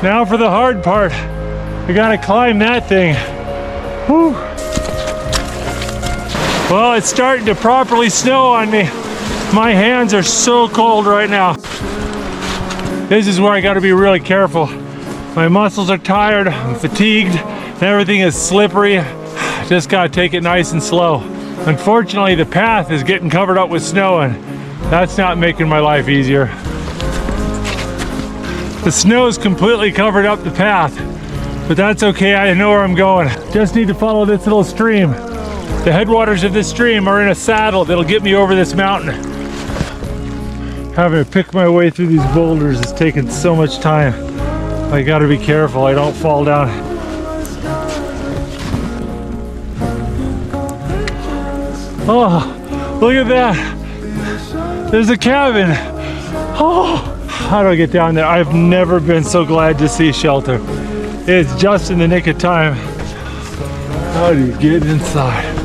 Now for the hard part. I gotta climb that thing. Whew. Well, it's starting to properly snow on me. My hands are so cold right now. This is where I gotta be really careful. My muscles are tired, I'm fatigued, and everything is slippery. Just gotta take it nice and slow. Unfortunately, the path is getting covered up with snow, and that's not making my life easier. The snow is completely covered up the path, but that's okay, I know where I'm going. Just need to follow this little stream. The headwaters of this stream are in a saddle that'll get me over this mountain. Having to pick my way through these boulders is taking so much time. I gotta be careful I don't fall down. Oh, look at that. There's a cabin. Oh, how do I get down there? I've never been so glad to see shelter. It's just in the nick of time. How do you get inside?